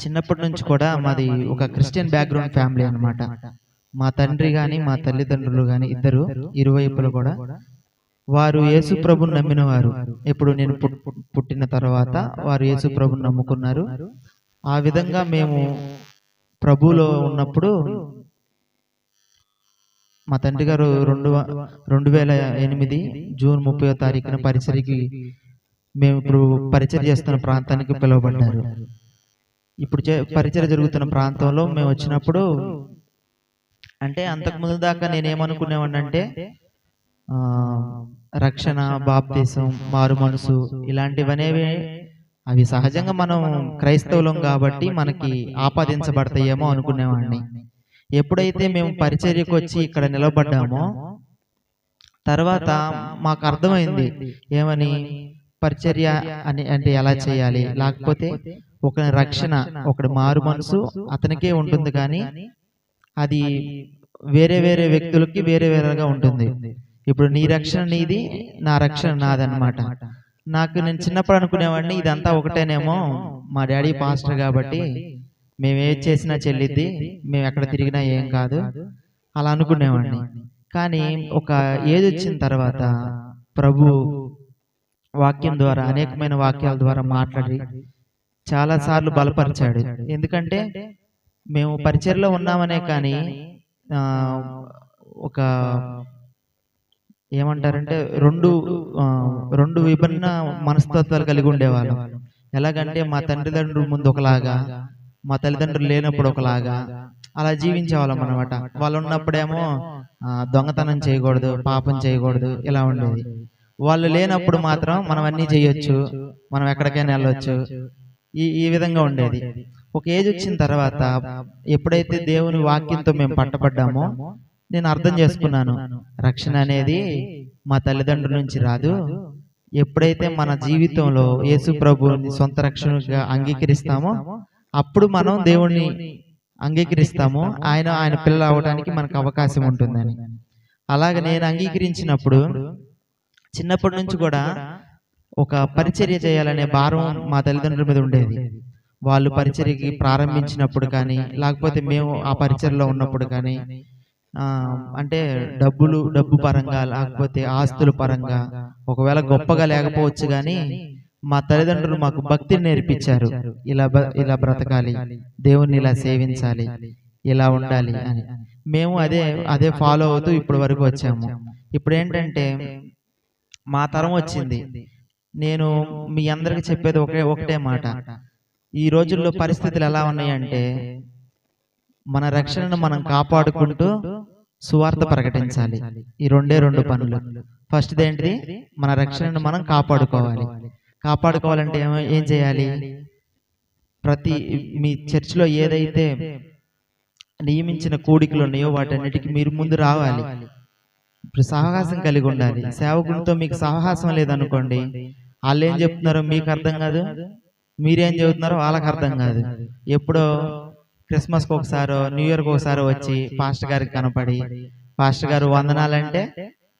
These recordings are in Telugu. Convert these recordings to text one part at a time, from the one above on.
చిన్నప్పటి నుంచి కూడా మాది ఒక క్రిస్టియన్ బ్యాక్గ్రౌండ్ ఫ్యామిలీ అన్నమాట. మా తండ్రి గాని, మా తల్లిదండ్రులు గాని ఇద్దరు ఇరువైపులు కూడా వారు యేసు ప్రభుని నమ్మిన వారు. ఇప్పుడు నేను పుట్టిన తర్వాత వారు యేసు ప్రభుని నమ్ముకున్నారు. ఆ విధంగా మేము ప్రభువులో ఉన్నప్పుడు మా తండ్రి గారు 2008 జూన్ 30వ తారీఖున పరిచర్యకి మేము ఇప్పుడు పరిచర్య చేస్తున్న ప్రాంతానికి పిలువబడ్డారు. ఇప్పుడు పరిచర్య జరుగుతున్న ప్రాంతంలో మేము వచ్చినప్పుడు అంటే అంతకుముందు దాకా నేనేమనుకునేవాడిని అంటే రక్షణ, బాప్తిసం, మారు మనసు ఇలాంటివనేవి అవి సహజంగా మనం క్రైస్తవులం కాబట్టి మనకి ఆపాదించబడతాయేమో అనుకునేవాడిని. ఎప్పుడైతే మేము పరిచర్యకు వచ్చి ఇక్కడ నిలబడ్డామో తర్వాత మాకు అర్థమైంది ఏమని, పరిచర్య అని అంటే ఎలా చేయాలి, లేకపోతే ఒక రక్షణ, ఒకటి మారు మనసు అతనికే ఉంటుంది కానీ అది వేరే వేరే వ్యక్తులకి వేరే వేరేగా ఉంటుంది. ఇప్పుడు నీ రక్షణ నీది, నా రక్షణ నాదనమాట. నేను చిన్నప్పుడు అనుకునేవాడిని ఇదంతా ఒకటేనేమో, మా డాడీ పాస్టర్ కాబట్టి మేము ఏది చేసినా చెల్లిద్ది, మేము ఎక్కడ తిరిగినా ఏం కాదు అలా అనుకునేవాడిని. కానీ ఒక ఏజ్ వచ్చిన తర్వాత ప్రభు వాక్యం ద్వారా, అనేకమైన వాక్యాల ద్వారా మాట్లాడి చాలాసార్లు బలపరిచాడు. ఎందుకంటే మేము పరిచర్లో ఉన్నామనే కానీ ఒక ఏమంటారంటే రెండు విభిన్న మనస్తత్వాలు కలిగి ఉండేవాళ్ళం. ఎలాగంటే మా తల్లిదండ్రుల ముందు ఒకలాగా, మా తల్లిదండ్రులు లేనప్పుడు ఒకలాగా అలా జీవించేవాళ్ళం అనమాట. వాళ్ళు ఉన్నప్పుడేమో దొంగతనం చేయకూడదు, పాపం చేయకూడదు ఇలా ఉండేది. వాళ్ళు లేనప్పుడు మాత్రం మనం అన్నీ చేయొచ్చు, మనం ఎక్కడికైనా వెళ్ళొచ్చు, ఈ విధంగా ఉండేది. ఒక ఏజ్ వచ్చిన తర్వాత ఎప్పుడైతే దేవుని వాక్యంతో మేము పట్టబడ్డామో నేను అర్థం చేసుకున్నాను, రక్షణ అనేది మా తల్లిదండ్రుల నుంచి రాదు. ఎప్పుడైతే మన జీవితంలో యేసు ప్రభువుని సొంత రక్షణగా అంగీకరిస్తామో అప్పుడు మనం దేవుణ్ణి అంగీకరిస్తాము, ఆయన పిల్లలు అవడానికి మనకు అవకాశం ఉంటుందని. అలాగే నేను అంగీకరించినప్పుడు చిన్నప్పటి నుంచి కూడా ఒక పరిచర్య చేయాలనే భారం మా తల్లిదండ్రుల మీద ఉండేది. వాళ్ళు పరిచర్యకి ప్రారంభించినప్పుడు కానీ, లేకపోతే మేము ఆ పరిచర్యలో ఉన్నప్పుడు కానీ అంటే డబ్బు పరంగా, లేకపోతే ఆస్తుల పరంగా ఒకవేళ గొప్పగా లేకపోవచ్చు కానీ మా తల్లిదండ్రులు మాకు భక్తిని నేర్పించారు. ఇలా బ్రతకాలి, దేవుణ్ణి ఇలా సేవించాలి, ఇలా ఉండాలి అని. మేము అదే ఫాలో అవుతూ ఇప్పటి వరకు వచ్చాము. ఇప్పుడు ఏంటంటే మా తరం వచ్చింది. నేను మీ అందరికి చెప్పేది ఒకటే మాట, ఈ రోజుల్లో పరిస్థితులు ఎలా ఉన్నాయంటే మన రక్షణను మనం కాపాడుకుంటూ సువార్త ప్రకటించాలి. ఈ రెండు పనులు. ఫస్ట్ ఏంటిది, మన రక్షణను మనం కాపాడుకోవాలంటే ఏం చేయాలి? మీ చర్చిలో ఏదైతే నియమించిన కూడికలు ఉన్నాయో వాటన్నిటికీ మీరు ముందు రావాలి. ఇప్పుడు సహవాసం కలిగి ఉండాలి. సేవకులతో మీకు సహవాసం లేదనుకోండి, వాళ్ళు ఏం చెప్తున్నారో మీకు అర్థం కాదు, మీరేం చెబుతున్నారో వాళ్ళకి అర్థం కాదు. ఎప్పుడో క్రిస్మస్కి ఒకసారో, న్యూ ఇయర్కి ఒకసారో వచ్చి పాస్టర్ గారికి కనపడి, పాస్టర్ గారు వందనాలంటే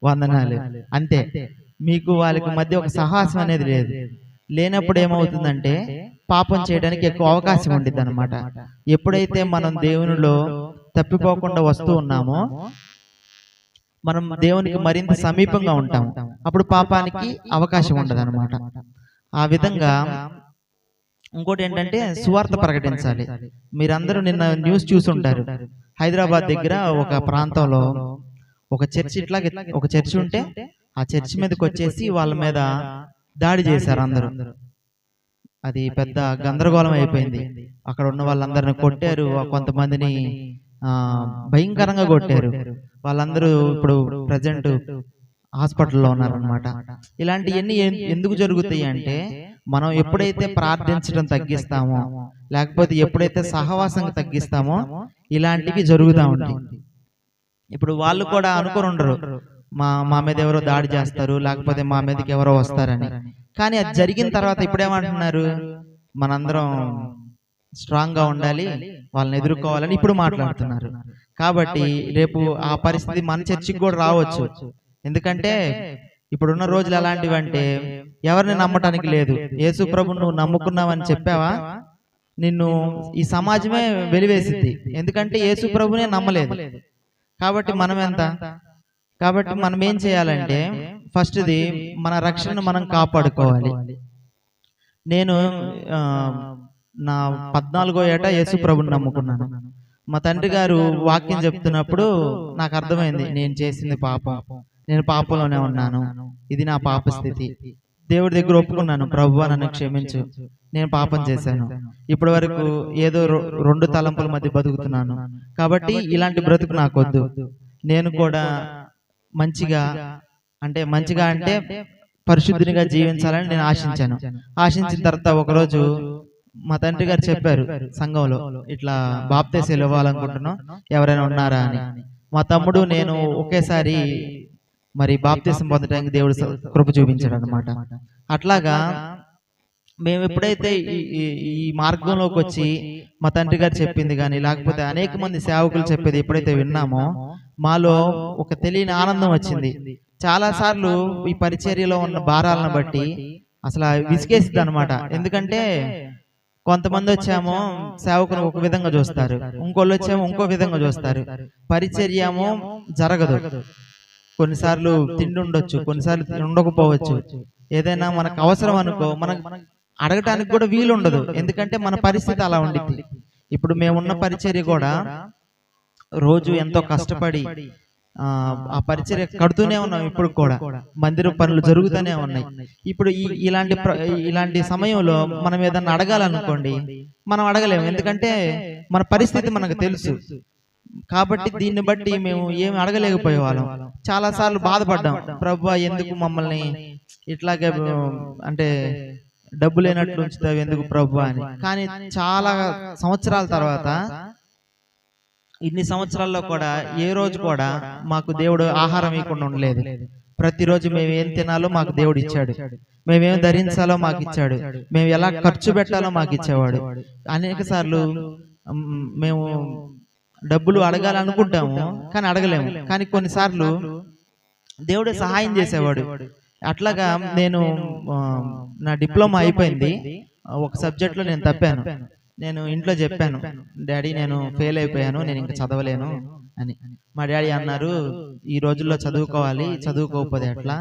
వందనాలు అంతే. మీకు వాళ్ళకి మధ్య ఒక సహవాసం అనేది లేనప్పుడు ఏమవుతుందంటే పాపం చేయడానికి ఎక్కువ అవకాశం ఉండిద్ది అనమాట. ఎప్పుడైతే మనం దేవునిలో తప్పిపోకుండా వస్తూ ఉన్నామో మనం దేవునికి మరింత సమీపంగా ఉంటాము, అప్పుడు పాపానికి అవకాశం ఉండదు అనమాట. ఆ విధంగా ఇంకోటి ఏంటంటే సువార్త ప్రకటించాలి. మీరందరూ నిన్న న్యూస్ చూసుంటారు, హైదరాబాద్ దగ్గర ఒక ప్రాంతంలో ఒక చర్చి ఉంటే ఆ చర్చి మీదకి వచ్చేసి వాళ్ళ మీద దాడి చేశారు అందరూ. అది పెద్ద గందరగోళం అయిపోయింది. అక్కడ ఉన్న వాళ్ళందరిని కొట్టారు, కొంతమందిని భయంకరంగా కొట్టారు. వాళ్ళందరూ ఇప్పుడు ప్రజెంట్ హాస్పిటల్లో ఉన్నారనమాట. ఇలాంటివన్నీ ఎందుకు జరుగుతాయి అంటే మనం ఎప్పుడైతే ప్రార్థించడం తగ్గిస్తామో, లేకపోతే ఎప్పుడైతే సహవాసంగా తగ్గిస్తామో ఇలాంటివి జరుగుతూ ఉంటాయి. ఇప్పుడు వాళ్ళు కూడా అనుకుని ఉండరు మా మీద ఎవరో దాడి చేస్తారు, లేకపోతే మా మీదకి ఎవరో వస్తారని. కానీ అది జరిగిన తర్వాత ఇప్పుడేమంటున్నారు, మనందరం స్ట్రాంగ్ గా ఉండాలి, వాళ్ళని ఎదుర్కోవాలని ఇప్పుడు మాట్లాడుతున్నారు. కాబట్టి రేపు ఆ పరిస్థితి మన చర్చికి కూడా రావచ్చు. ఎందుకంటే ఇప్పుడున్న రోజులు ఎలాంటివంటే ఎవరిని నమ్మటానికి లేదు. యేసు ప్రభు నువ్వు నమ్ముకున్నావని చెప్పావా, నిన్ను ఈ సమాజమే వెలివేసిద్ది. ఎందుకంటే యేసు ప్రభునే నమ్మలేదు. కాబట్టి మనం ఎంత? కాబట్టి మనం ఏం చేయాలంటే ఫస్ట్‌ది మన రక్షణను మనం కాపాడుకోవాలి. నేను నా 14వ ఏట యేసు ప్రభుని నమ్ముకున్నాను. మా తండ్రి గారు వాక్యం చెప్తున్నప్పుడు నాకు అర్థమైంది, నేను చేసింది పాపం, నేను పాపంలోనే ఉన్నాను, ఇది నా పాప స్థితి. దేవుడి దగ్గర ఒప్పుకున్నాను, ప్రభువా నన్ను క్షమించు, నేను పాపం చేశాను, ఇప్పటి వరకు ఏదో రెండు తలంపుల మధ్య బతుకుతున్నాను, కాబట్టి ఇలాంటి బ్రతుకు నాకొద్దు, నేను కూడా మంచిగా అంటే పరిశుద్ధినిగా జీవించాలని నేను ఆశించాను. ఆశించిన తర్వాత ఒకరోజు మా తండ్రి గారు చెప్పారు సంఘంలో, ఇట్లా బాప్తీసాలు ఇవ్వాలనుకుంటున్నాం, ఎవరైనా ఉన్నారా అని. మా తమ్ముడు నేను ఒకేసారి మరి బాప్తీసం పొందడానికి దేవుడు కృప చూపించాడు అనమాట. అట్లాగా మేము ఎప్పుడైతే ఈ మార్గంలోకి వచ్చి మా తండ్రి గారు చెప్పింది కానీ లేకపోతే అనేక మంది సేవకులు చెప్పేది ఎప్పుడైతే విన్నామో మాలో ఒక తెలియని ఆనందం వచ్చింది. చాలా సార్లు ఈ పరిచర్యలో ఉన్న భారాలను బట్టి అసలు విసిగేసిద్ది అనమాట. ఎందుకంటే కొంతమంది వచ్చామో సేవకుని ఒక విధంగా చూస్తారు, ఇంకోళ్ళు వచ్చేమో ఇంకో విధంగా చూస్తారు. పరిచర్యమో జరగదు, కొన్నిసార్లు తిండి ఉండొచ్చు, కొన్నిసార్లు ఉండకపోవచ్చు. ఏదైనా మనకు అవసరం అనుకో మనం అడగటానికి కూడా వీలు ఉండదు, ఎందుకంటే మన పరిస్థితి అలా ఉండిద్ది. ఇప్పుడు మేమున్న పరిచర్య కూడా రోజు ఎంతో కష్టపడి ఆ పరిచర్య కడుతూనే ఉన్నాం. ఇప్పుడు కూడా మందిర పనులు జరుగుతూనే ఉన్నాయి. ఇప్పుడు ఇలాంటి సమయంలో మనం ఏదన్నా అడగాలనుకోండి, మనం అడగలేము, ఎందుకంటే మన పరిస్థితి మనకు తెలుసు. కాబట్టి దీన్ని బట్టి మేము ఏమి అడగలేకపోయేవాళ్ళం. చాలా సార్లు బాధపడ్డాం, ప్రభువా ఎందుకు మమ్మల్ని ఇట్లాగే అంటే డబ్బు లేనట్లు ఉంచుతావు ఎందుకు ప్రభువా అని. కానీ చాలా సంవత్సరాల తర్వాత, ఇన్ని సంవత్సరాల్లో కూడా ఏ రోజు కూడా మాకు దేవుడు ఆహారం ఇవ్వకుండా ఉండలేదు. ప్రతిరోజు మేము ఏం తినాలో మాకు దేవుడు ఇచ్చాడు, మేమేం ధరించాలో మాకు ఇచ్చాడు, మేము ఎలా ఖర్చు పెట్టాలో మాకు ఇచ్చేవాడు. అనేక సార్లు మేము డబ్బులు అడగాలనుకుంటాము కానీ అడగలేము, కానీ కొన్నిసార్లు దేవుడే సహాయం చేసేవాడు. అట్లాగా నేను నా డిప్లొమా అయిపోయింది, ఒక సబ్జెక్ట్లో నేను తప్పాను. నేను ఇంట్లో చెప్పాను, డాడీ నేను ఫెయిల్ అయిపోయాను, నేను ఇంకా చదవలేను అని. మా డాడీ అన్నారు, ఈ రోజుల్లో చదువుకోవాలి, చదువుకోకపోతే ఎట్లా,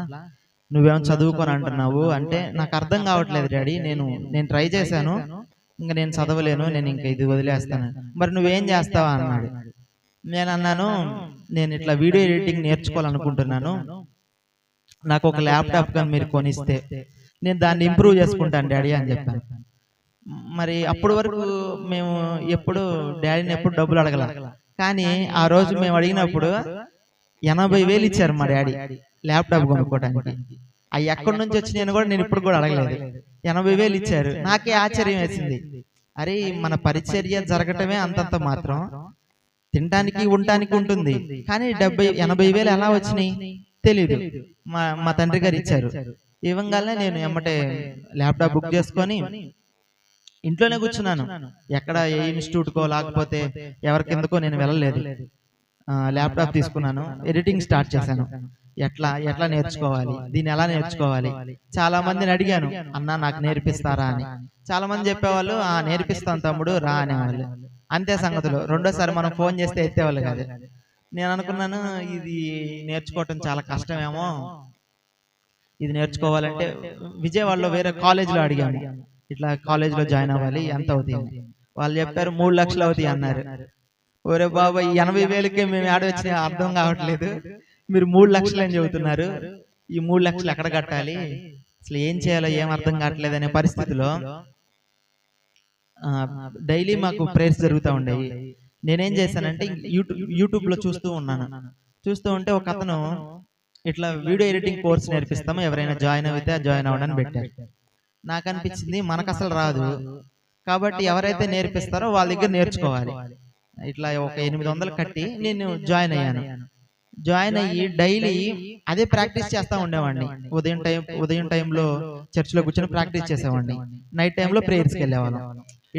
నువ్వేమో చదువుకొని అంటున్నావు అంటే. నాకు అర్థం కావట్లేదు డాడీ, నేను ట్రై చేశాను, ఇంకా నేను చదవలేను, నేను ఇంకా ఇది వదిలేస్తాను. మరి నువ్వేం చేస్తావా అన్నాడు. నేను అన్నాను, నేను ఇట్లా వీడియో ఎడిటింగ్ నేర్చుకోవాలనుకుంటున్నాను, నాకు ఒక ల్యాప్టాప్ కానీ మీరు కొనిస్తే నేను దాన్ని ఇంప్రూవ్ చేసుకుంటాను డాడీ అని చెప్పాను. మరి అప్పటి వరకు మేము డాడీని ఎప్పుడు డబ్బులు అడగల, కానీ ఆ రోజు మేము అడిగినప్పుడు 80,000 ఇచ్చారు మా డాడీ ల్యాప్టాప్ కొనుక్కోవడానికి. అవి ఎక్కడి నుంచి వచ్చినాయని కూడా నేను ఇప్పుడు కూడా అడగలేదు, 80,000 ఇచ్చారు. నాకే ఆశ్చర్యం వేసింది, అరే మన పరిచర్య జరగటమే అంతంత మాత్రం, తినడానికి ఉండటానికి ఉంటుంది, కానీ 80,000 ఎలా వచ్చినాయి తెలీదు. మా తండ్రి గారు ఇచ్చారు. ఇవ్వగానే నేను ఎమ్మటే ల్యాప్టాప్ బుక్ చేసుకొని ఇంట్లోనే కూర్చున్నాను. ఎక్కడ ఏ ఇన్స్టిట్యూట్కో లేకపోతే ఎవరి కిందకో నేను వెళ్ళలేదు. ల్యాప్టాప్ తీసుకున్నాను, ఎడిటింగ్ స్టార్ట్ చేశాను. ఎట్లా నేర్చుకోవాలి, దీన్ని ఎలా నేర్చుకోవాలి. చాలా మందిని అడిగాను, అన్న నాకు నేర్పిస్తారా అని. చాలా మంది చెప్పేవాళ్ళు, నేర్పిస్తాను తమ్ముడు రా అనేవాళ్ళు. అంతే సంగతులు. రెండోసారి మనం ఫోన్ చేస్తే ఎత్తేవాళ్ళు కాదు. నేను అనుకున్నాను, ఇది నేర్చుకోవటం చాలా కష్టమేమో, ఇది నేర్చుకోవాలంటే విజయవాడలో వేరే కాలేజీలో అడిగాము, ఇట్లా కాలేజీలో జాయిన్ అవ్వాలి ఎంత అవుతుంది. వాళ్ళు చెప్పారు 3 లక్షలు అవుతాయి అన్నారు. ఒరే బాబా, ఈ 80,000కే మేము ఆడొచ్చినా అర్థం కావట్లేదు, మీరు 3 లక్షలు అని చెబుతున్నారు, ఈ 3 లక్షలు ఎక్కడ కట్టాలి, అసలు ఏం చేయాలో ఏం అర్థం కావట్లేదు అనే పరిస్థితిలో డైలీ మాకు ప్రేయర్స్ జరుగుతూ ఉండేవి. నేనేం చేశానంటే యూట్యూబ్లో చూస్తూ ఉంటే ఒక అతను ఇట్లా వీడియో ఎడిటింగ్ కోర్స్ నేర్పిస్తాము, ఎవరైనా జాయిన్ అయితే జాయిన్ అవ్వడానికి పెట్టారు. నాకు అనిపించింది మనకు అసలు రాదు, కాబట్టి ఎవరైతే నేర్పిస్తారో వాళ్ళ దగ్గర నేర్చుకోవాలి. ఇట్లా ఒక 800 కట్టి నేను జాయిన్ అయ్యాను. జాయిన్ అయ్యి డైలీ అదే ప్రాక్టీస్ చేస్తూ ఉండేవాడిని. ఉదయం టైంలో చర్చిలో కూర్చొని ప్రాక్టీస్ చేసేవాడిని, నైట్ టైంలో ప్రేయర్స్కి వెళ్ళేవాళ్ళం.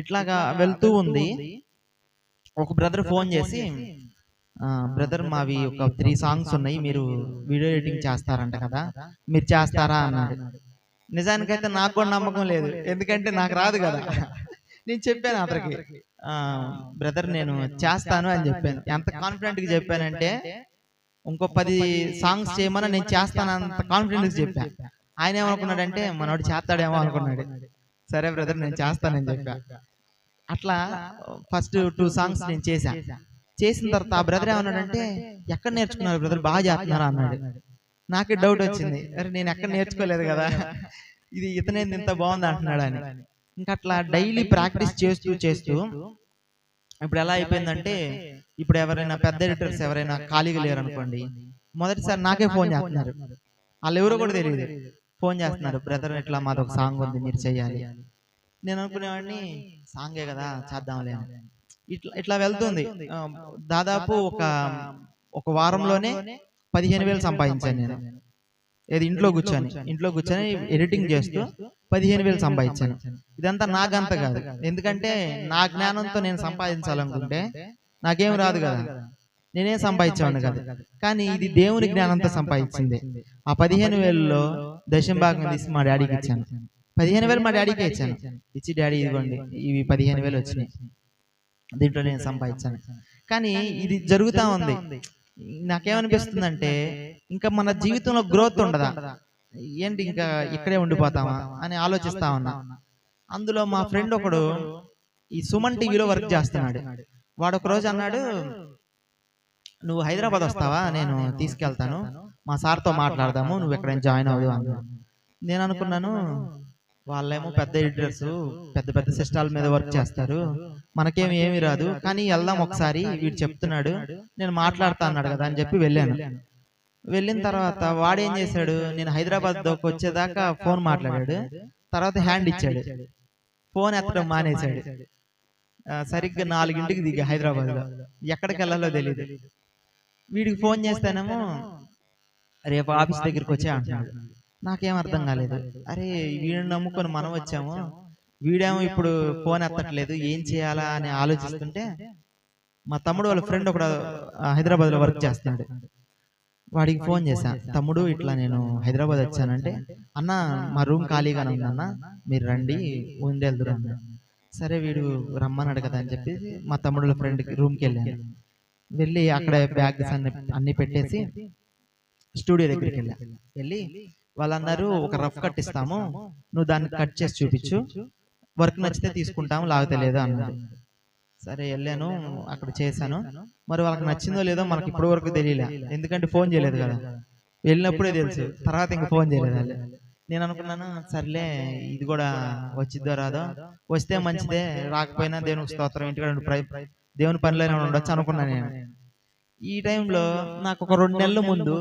ఇట్లాగా వెళ్తూ ఉంది. ఒక బ్రదర్ ఫోన్ చేసి, బ్రదర్ మావి ఒక 3 సాంగ్స్ ఉన్నాయి, మీరు వీడియో ఎడిటింగ్ చేస్తారంట కదా, మీరు చేస్తారా అన్నాడు. నిజానికైతే నాకు కూడా నమ్మకం లేదు, ఎందుకంటే నాకు రాదు కదా. నేను చెప్పాను అతనికి, బ్రదర్ నేను చేస్తాను అని చెప్పాను. ఎంత కాన్ఫిడెంట్గా చెప్పానంటే ఇంకో 10 సాంగ్స్ చేయమని నేను చేస్తాను అంత కాన్ఫిడెంట్గా చెప్పా. ఆయన ఏమనుకున్నాడంటే మనోడు చేస్తాడేమో అనుకున్నాడు. సరే బ్రదర్ నేను చేస్తానని చెప్పా. అట్లా ఫస్ట్ 2 సాంగ్స్ నేను చేసిన తర్వాత ఆ బ్రదర్ ఏమన్నాడంటే ఎక్కడ నేర్చుకున్నారు బ్రదర్, బాగా చేస్తున్నారా అన్నాడు. నాకే డౌట్ వచ్చింది, అరే నేను ఎక్కడ నేర్చుకోలేదు కదా, ఇది ఇతనేంది ఇంత బాగుంది అంటున్నాడు అని. ఇంకా అట్లా డైలీ ప్రాక్టీస్ చేస్తూ ఇప్పుడు ఎలా అయిపోయిందంటే, ఇప్పుడు ఎవరైనా పెద్ద ఎడిటర్స్ ఎవరైనా ఖాళీగా లేరు అనుకోండి, మొదటిసారి నాకే ఫోన్ చేస్తున్నారు. వాళ్ళు ఎవరో కూడా తెలియదు, ఫోన్ చేస్తున్నారు, బ్రదర్ ఇట్లా మాది ఒక సాంగ్ ఉంది మీరు చెయ్యాలి. నేను అనుకునేవాడిని సాంగే కదా చేద్దాంలే అని. ఇట్లా వెళ్తుంది. దాదాపు ఒక వారంలోనే 15,000 సంపాదించాను నేను. ఏది ఇంట్లో కూర్చొని ఎడిటింగ్ చేస్తూ 15,000 సంపాదించాను. ఇదంతా నాకంత కాదు, ఎందుకంటే నా జ్ఞానంతో నేను సంపాదించాలనుకుంటే నాకేం రాదు కదా, నేనేం సంపాదించేవాడిని కాదు. కానీ ఇది దేవుని జ్ఞానంతో సంపాదించింది. ఆ 15,000లో దశం భాగం తీసి మా డాడీకి ఇచ్చాను. 15,000 మా డాడీకే ఇచ్చాను. ఇచ్చి డాడీ ఇదిగోండి ఇవి 15,000 వచ్చినాయి, దీంట్లో నేను సంపాదించాను. కానీ ఇది జరుగుతా ఉంది. నాకేమనిపిస్తుందంటే ఇంకా మన జీవితంలో గ్రోత్ ఉండదా ఏంటి, ఇంకా ఇక్కడే ఉండిపోతామా అని ఆలోచిస్తా ఉన్నా. అందులో మా ఫ్రెండ్ ఒకడు ఈ సుమన్ టీవీలో వర్క్ చేస్తున్నాడు. వాడు ఒక రోజు అన్నాడు, నువ్వు హైదరాబాద్ వస్తావా, నేను తీసుకెళ్తాను, మా సార్తో మాట్లాడదాము, నువ్వు ఎక్కడైనా జాయిన్ అవ్వదు అన్నాడు. నేను అనుకున్నాను, వాళ్ళేమో పెద్ద ఎడిటర్స్ పెద్ద పెద్ద సిస్టాల మీద వర్క్ చేస్తారు, మనకేమి రాదు, కానీ వెళ్దాం ఒకసారి, వీడు చెప్తున్నాడు నేను మాట్లాడుతా అన్నాడు కదా అని చెప్పి వెళ్ళాను. వెళ్ళిన తర్వాత వాడేం చేశాడు, నేను హైదరాబాద్ వచ్చేదాకా ఫోన్ మాట్లాడాడు, తర్వాత హ్యాండ్ ఇచ్చాడు, ఫోన్ ఎత్తడం మానేశాడు. సరిగ్గా 4 దిగా హైదరాబాద్లో, ఎక్కడికి వెళ్ళాలో తెలియదు. వీడికి ఫోన్ చేస్తానేమో రేపు ఆఫీస్ దగ్గరికి వచ్చే అంటున్నాడు. నాకేం అర్థం కాలేదు. అరే వీడిని నమ్ముకొని మనం వచ్చాము, వీడేమో ఇప్పుడు ఫోన్ ఎత్తట్లేదు, ఏం చేయాలా అని ఆలోచిస్తుంటే మా తమ్ముడు వాళ్ళ ఫ్రెండ్ ఒకడు హైదరాబాద్లో వర్క్ చేస్తున్నాడు. వాడికి ఫోన్ చేశా, తమ్ముడు ఇట్లా నేను హైదరాబాద్ వచ్చానంటే, అన్న మా రూమ్ ఖాళీగానే ఉందన్న, మీరు రండి ఉండేళ్దురు అన్న. సరే వీడు రమ్మన్నాడు కదా అని చెప్పి మా తమ్ముడు వాళ్ళ ఫ్రెండ్కి రూమ్కి వెళ్ళాను. వెళ్ళి అక్కడ బ్యాగ్స్ అన్ని పెట్టేసి స్టూడియో దగ్గరికి వెళ్ళి వాళ్ళు అన్నారు, ఒక రఫ్ కట్ ఇస్తాము, నువ్వు దాన్ని కట్ చేసి చూపించు, వర్క్ నచ్చితే తీసుకుంటాము, లాగితే లేదో అన్నారు. సరే వెళ్ళాను, అక్కడ చేశాను. మరి వాళ్ళకి నచ్చిందో లేదో మనకి ఇప్పటి వరకు తెలియలే, ఎందుకంటే ఫోన్ చేయలేదు కదా, వెళ్ళినప్పుడే తెలుసు, తర్వాత ఇంక ఫోన్ చేయలేదు వాళ్ళు. నేను అనుకున్నాను సర్లే ఇది కూడా వచ్చిద్దో రాదో, వస్తే మంచిదే, రాకపోయినా దేవునికి స్తోత్రం, ఇంటికాడ దేవుని పనిలోనే ఉండొచ్చు అనుకున్నాను నేను. ఈ టైంలో నాకు ఒక 2 నెలల ముందు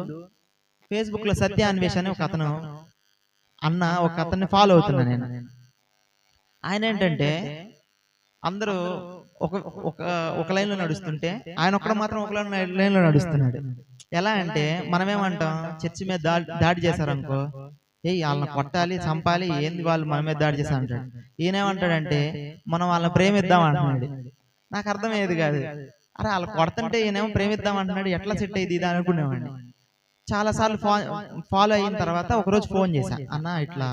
ఫేస్బుక్ లో సత్య అన్వేషణ ఒక అతను ఒక అతన్ని ఫాలో అవుతున్నా నేను. ఆయన ఏంటంటే అందరూ ఒక లైన్ లో నడుస్తుంటే ఆయన ఒక్కడ మాత్రం ఒక లైన్ లో నడుస్తున్నాడు. ఎలా అంటే మనమేమంటాం, చర్చి మీద దాడి చేశారనుకో, వాళ్ళని కొట్టాలి చంపాలి, ఏంది వాళ్ళు మన మీద దాడి చేశారు అంటాడు. ఈయనేమంటాడంటే మనం వాళ్ళని ప్రేమిద్దాం అంటున్నాడు. నాకు అర్థమయ్యేది కాదు, అరే వాళ్ళు కొడుతుంటే ఈయనేమో ప్రేమిద్దాం అంటున్నాడు, ఎట్లా సెట్ అయ్యింది ఇది అనుకునేవాడిని. చాలా సార్లు ఫాలో అయిన తర్వాత ఒకరోజు ఫోన్ చేశా, అన్న ఇట్లా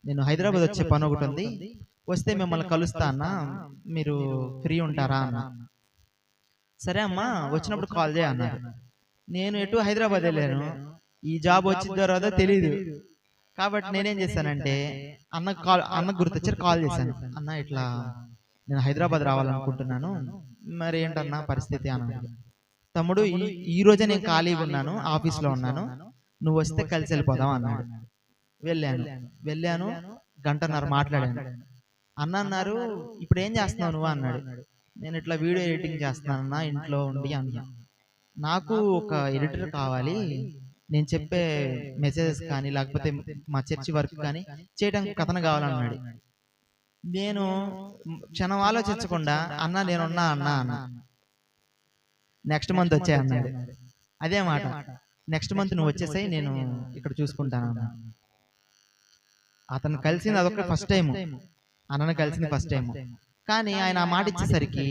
నేను హైదరాబాద్ వచ్చే పని ఒకటి ఉంది, వస్తే మిమ్మల్ని కలుస్తా అన్న, మీరు ఫ్రీ ఉంటారా అన్న. సరే అమ్మా వచ్చినప్పుడు కాల్ చేయ అన్నారు. నేను ఎటు హైదరాబాద్ వెళ్ళాను, ఈ జాబ్ వచ్చిందో రాదో తెలీదు, కాబట్టి నేనేం చేశానంటే అన్నకు గుర్తొచ్చారు, కాల్ చేశాను, అన్న ఇట్లా నేను హైదరాబాద్ రావాలనుకుంటున్నాను, మరి ఏంటన్నా పరిస్థితి అన్నాడు. తమ్ముడు ఈ రోజే నేను ఖాళీగా ఉన్నాను, ఆఫీస్లో ఉన్నాను, నువ్వు వస్తే కలిసి వెళ్ళిపోదాం అన్నాడు. వెళ్ళాను 1.5 గంట మాట్లాడాను. అన్న అన్నారు, ఇప్పుడు ఏం చేస్తున్నావు నువ్వు అన్నాడు. నేను ఇట్లా వీడియో ఎడిటింగ్ చేస్తున్నానన్నా ఇంట్లో ఉండి అన్నా. నాకు ఒక ఎడిటర్ కావాలి, నేను చెప్పే మెసేజెస్ కానీ లేకపోతే మా చర్చి వర్క్ కానీ చేయడానికి కథన కావాలన్నాడు. నేను క్షణం ఆలోచించకుండా అన్న నేనున్నా అన్నా, నెక్స్ట్ మంత్ వచ్చే అన్నాడు. అదే మాట, నెక్స్ట్ మంత్ నువ్వు వచ్చేసాయి, నేను ఇక్కడ చూసుకుంటాను అన్నా. అతను కలిసింది అదొక ఫస్ట్ టైం, అన్నను కలిసింది ఫస్ట్ టైం. కానీ ఆయన ఆ మాట ఇచ్చేసరికి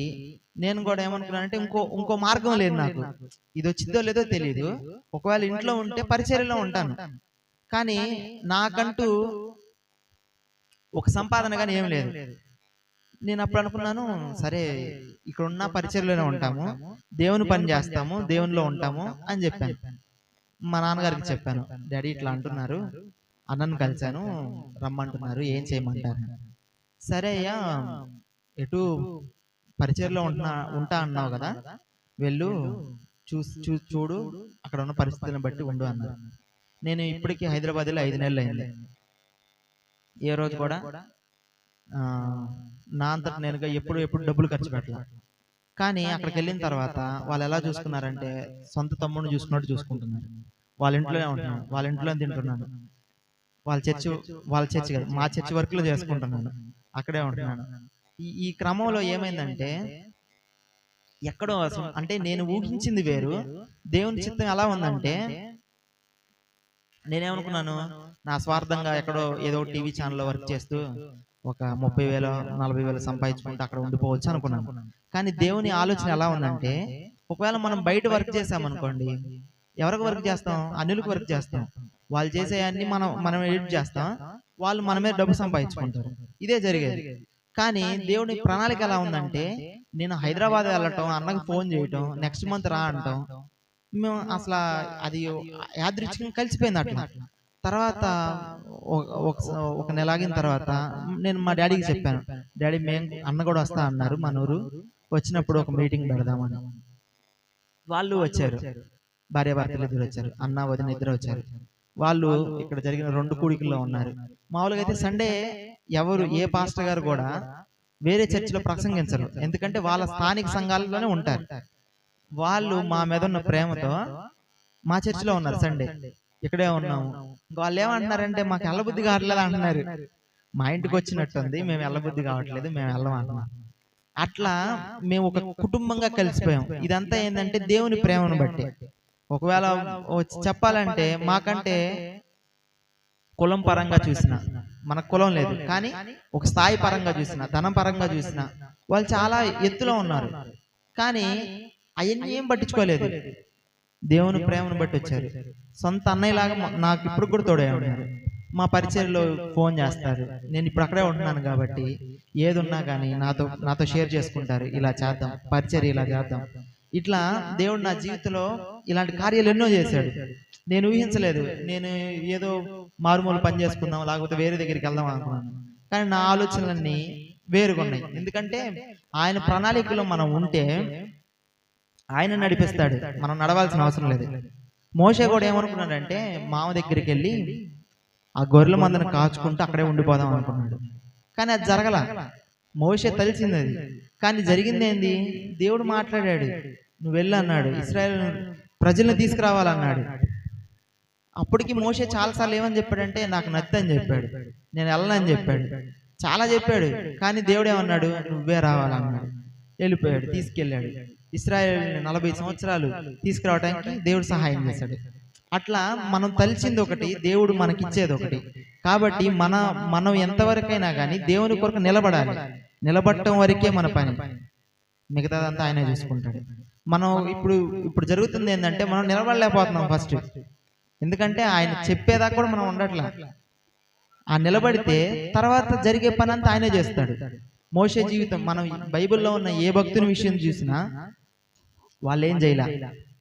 నేను కూడా ఏమనుకున్నానంటే ఇంకో మార్గం లేదు నాకు, ఇది వచ్చిందో లేదో తెలియదు, ఒకవేళ ఇంట్లో ఉంటే పరిచర్యలో ఉంటాను, కానీ నాకంటూ ఒక సంపాదన కానీ ఏం లేదు. నేను అప్పుడు అనుకున్నాను, సరే ఇక్కడ ఉన్న పరిచర్లోనే ఉంటాము, దేవుని పని చేస్తాము, దేవునిలో ఉంటాము అని చెప్పాను. మా నాన్నగారికి చెప్పాను, డాడీ ఇట్లా అంటున్నారు, అన్నను కలిశాను, రమ్మంటున్నారు, ఏం చేయమంటారు? సరే అయ్యా, ఎటు పరిచర్లో ఉంటా అన్నావు కదా, వెళ్ళు, చూడు, అక్కడ ఉన్న పరిస్థితులను బట్టి ఉండు అన్నారు. నేను ఇప్పటికీ హైదరాబాద్లో 5 నెలలు అయింది. ఏ రోజు కూడా నా అంతట నేనుగా ఎప్పుడు డబ్బులు ఖర్చు పెట్టాలి. కానీ అక్కడికి వెళ్ళిన తర్వాత వాళ్ళు ఎలా చూసుకున్నారంటే, సొంత తమ్ముడిని చూసుకున్నట్టు చూసుకుంటున్నారు. వాళ్ళ ఇంట్లోనే ఉంటున్నాను, వాళ్ళ ఇంట్లోనే తింటున్నాను, వాళ్ళ చర్చి కదా, మా చర్చి వర్క్లో చేసుకుంటున్నాను, అక్కడే ఉంటున్నాను. ఈ క్రమంలో ఏమైందంటే, ఎక్కడో అసలు అంటే నేను ఊహించింది వేరు, దేవుని చిత్తం ఎలా ఉందంటే, నేనేమనుకున్నాను, నా స్వార్థంగా ఎక్కడో ఏదో టీవీ ఛానల్లో వర్క్ చేస్తూ ఒక 30,000 40,000 సంపాదించుకుంటూ అక్కడ ఉండిపోవచ్చు అనుకున్నాను. కానీ దేవుని ఆలోచన ఎలా ఉందంటే, ఒకవేళ మనం బయట వర్క్ చేసామనుకోండి, ఎవరికి వర్క్ చేస్తాం? అన్యులకు వర్క్ చేస్తాం. వాళ్ళు చేసేవన్నీ మనం ఎడిట్ చేస్తాం, వాళ్ళు మన మీద డబ్బు సంపాదించుకుంటారు. ఇదే జరిగేది. కానీ దేవుని ప్రణాళిక ఎలా ఉందంటే, నేను హైదరాబాద్ వెళ్ళటం, అన్నకు ఫోన్ చేయటం, నెక్స్ట్ మంత్ రా అంటాం, మేము అసలు అది యాదృచ్ఛికంగా కలిసిపోయింది అట్లా. తర్వాత ఒక నెల ఆగిన తర్వాత నేను మా డాడీకి చెప్పాను, డాడీ అన్న కూడా వస్తా అన్నారు, మన ఊరు వచ్చినప్పుడు ఒక మీటింగ్ పెడదామని. వాళ్ళు వచ్చారు, భార్యాభర్తలు ఇద్దరు వచ్చారు, అన్న వదిన ఇద్దరు వచ్చారు. వాళ్ళు ఇక్కడ జరిగిన 2 కూడికల్లో ఉన్నారు. మామూలుగా అయితే సండే ఏ పాస్టర్ గారు కూడా వేరే చర్చిలో ప్రసంగించరు, ఎందుకంటే వాళ్ళ స్థానిక సంఘాలలోనే ఉంటారు. వాళ్ళు మా మీద ఉన్న ప్రేమతో మా చర్చిలో ఉన్నారు, సండే ఇక్కడే ఉన్నాము. వాళ్ళు ఏమంటున్నారంటే, మాకు ఎల్లబుద్ధి కావట్లేదు అంటున్నారు. మా ఇంటికి వచ్చినట్టుంది, మేము ఎల్లబుద్ధి కావట్లేదు, మేము వెళ్ళమంటున్నాం. అట్లా మేము ఒక కుటుంబంగా కలిసిపోయాం. ఇదంతా ఏంటంటే దేవుని ప్రేమను బట్టి. ఒకవేళ చెప్పాలంటే, మాకంటే కులం పరంగా చూసిన, మనకు కులం లేదు, కానీ ఒక స్థాయి పరంగా చూసిన, ధనం పరంగా చూసిన వాళ్ళు చాలా ఎత్తులో ఉన్నారు. కానీ అవన్నీ ఏం పట్టించుకోలేదు, దేవుని ప్రేమను బట్టి వచ్చారు. సొంత అన్నయ్యలాగా నాకు ఇప్పుడు కూడా తోడే ఉన్నారు. మా పరిచర్లో ఫోన్ చేస్తారు, నేను ఇప్పుడు అక్కడే ఉంటున్నాను కాబట్టి ఏది ఉన్నా కానీ నాతో షేర్ చేసుకుంటారు, ఇలా చేద్దాం, పరిచర్య ఇలా చేద్దాం. ఇట్లా దేవుడు నా జీవితంలో ఇలాంటి కార్యాలు ఎన్నో చేశాడు. నేను ఊహించలేదు, నేను ఏదో మారుమూల పని చేసుకుందాం, లేకపోతే వేరే దగ్గరికి వెళ్దాం అనుకున్నాను. కానీ నా ఆలోచనలన్నీ వేరుగా ఉన్నాయి. ఎందుకంటే ఆయన ప్రణాళికలో మనం ఉంటే ఆయన నడిపిస్తాడు, మనం నడవాల్సిన అవసరం లేదు. మోషే కూడా ఏమనుకున్నాడంటే, మామ దగ్గరికి వెళ్ళి ఆ గొర్రెల మందను కాచుకుంటూ అక్కడే ఉండిపోదాం అనుకున్నాడు. కానీ అది జరగల. మోషే తెలిసింది అది, కానీ జరిగింది ఏంది? దేవుడు మాట్లాడాడు, నువ్వు వెళ్ళు అన్నాడు, ఇశ్రాయేల్ ప్రజల్ని తీసుకురావాలన్నాడు. అప్పటికి మోషే చాలాసార్లు ఏమని చెప్పాడంటే, నాకు నచ్చని చెప్పాడు, నేను వెళ్ళనని చెప్పాడు, చాలా చెప్పాడు. కానీ దేవుడు ఏమన్నాడు, నువ్వే రావాలన్నాడు. వెళ్ళిపోయాడు, తీసుకెళ్ళాడు. ఇశ్రాయేల్ 40 సంవత్సరాలు తీసుకురావడానికి దేవుడు సహాయం చేశాడు. అట్లా మనం తలిచింది ఒకటి, దేవుడు మనకిచ్చేది ఒకటి. కాబట్టి మనం ఎంతవరకైనా కానీ దేవుని కొరకు నిలబడాలి. నిలబడటం వరకే మన పని, మిగతాదంతా ఆయనే చూసుకుంటాడు. మనం ఇప్పుడు జరుగుతుంది ఏంటంటే, మనం నిలబడలేకపోతున్నాం ఫస్ట్. ఎందుకంటే ఆయన చెప్పేదాకా కూడా మనం ఉండట్లా. ఆ నిలబడితే తర్వాత జరిగే పని అంతా ఆయనే చేస్తాడు. మోషే జీవితం, మనం బైబిల్లో ఉన్న ఏ భక్తుని విషయం చూసినా వాళ్ళు ఏం చేయలే,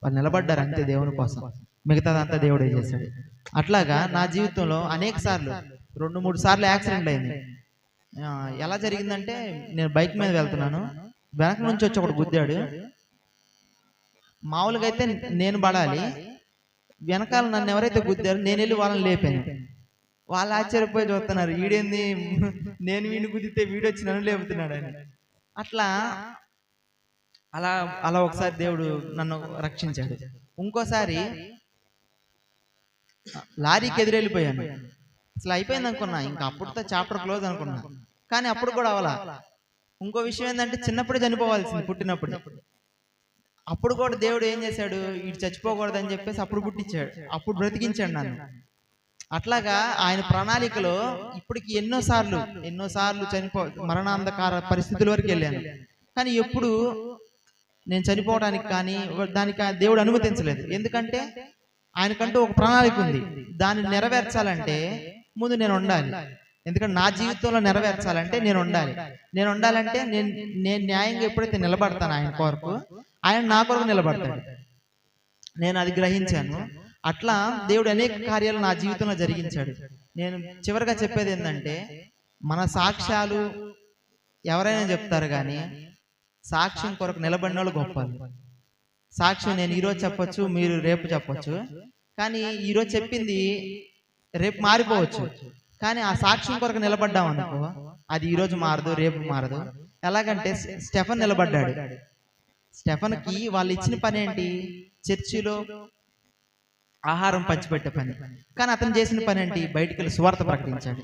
వాళ్ళు నిలబడ్డారు అంతే దేవుని కోసం, మిగతాదంతా దేవుడే చేశాడు. అట్లాగా నా జీవితంలో అనేక సార్లు 2-3 సార్లు యాక్సిడెంట్ అయింది. ఎలా జరిగిందంటే, నేను బైక్ మీద వెళ్తున్నాను, వెనక నుంచి వచ్చి ఒకడు గుద్దాడు. మామూలుగా అయితే నేను పడాలి, వెనకాల నన్ను ఎవరైతే గుద్దారో నేను వెళ్ళి వాళ్ళని లేపాను. వాళ్ళు ఆశ్చర్యపోయి చూస్తున్నారు, వీడేంది, నేను వీడిని గుద్దితే వీడొచ్చి నన్ను లేపుతున్నాడు అని. అట్లా అలా ఒకసారి దేవుడు నన్ను రక్షించాడు. ఇంకోసారి లారీకి ఎదురెళ్ళిపోయాను, అసలు అయిపోయింది అనుకున్నా, ఇంకా అప్పుడుతో చాప్టర్ క్లోజ్ అనుకున్నా. కానీ అప్పుడు కూడా అవలా. ఇంకో విషయం ఏంటంటే, చిన్నప్పుడే చనిపోవాల్సింది, పుట్టినప్పుడు. అప్పుడు కూడా దేవుడు ఏం చేశాడు, వీడు చచ్చిపోకూడదని చెప్పేసి అప్పుడు పుట్టించాడు, అప్పుడు బ్రతికించాడు నన్ను. అట్లాగా ఆయన ప్రణాళికలో ఇప్పటికి ఎన్నోసార్లు మరణాంధకార పరిస్థితుల వరకు వెళ్ళాను. కానీ ఎప్పుడు నేను చనిపోవడానికి కానీ దానికి దేవుడు అనుమతించలేదు. ఎందుకంటే ఆయనకంటూ ఒక ప్రణాళిక ఉంది, దాన్ని నెరవేర్చాలంటే ముందు నేను ఉండాలి. ఎందుకంటే నా జీవితంలో నెరవేర్చాలంటే నేను ఉండాలి. నేను ఉండాలంటే నేను న్యాయంగా ఎప్పుడైతే నిలబడతాను ఆయన కొరకు, ఆయన నా కొరకు నిలబడతాడు. నేను అది గ్రహించాను. అట్లా దేవుడు అనేక కార్యాలు నా జీవితంలో జరిగించాడు. నేను చివరిగా చెప్పేది ఏంటంటే, మన సాక్ష్యాలు ఎవరైనా చెప్తారు కానీ సాక్ష్యం కొరకు నిలబడిన వాళ్ళు గొప్ప. సాక్ష్యం నేను ఈరోజు చెప్పొచ్చు, మీరు రేపు చెప్పొచ్చు. కానీ ఈరోజు చెప్పింది రేపు మారిపోవచ్చు. కానీ ఆ సాక్ష్యం కొరకు నిలబడ్డాం అనుకో, అది ఈరోజు మారదు, రేపు మారదు. ఎలాగంటే స్టెఫన్ నిలబడ్డాడు. స్టెఫన్కి వాళ్ళు ఇచ్చిన పని ఏంటి? చర్చిలో ఆహారం పంచిపెట్టే పని. కానీ అతను చేసిన పని ఏంటి? బయటికి వెళ్ళి సువార్త ప్రకటించాడు.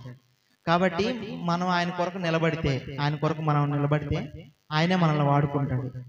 కాబట్టి మనం ఆయన కొరకు నిలబడితే, ఆయన కొరకు మనం నిలబడితే ఆయనే మనల్ని వాడుకుంటాడు.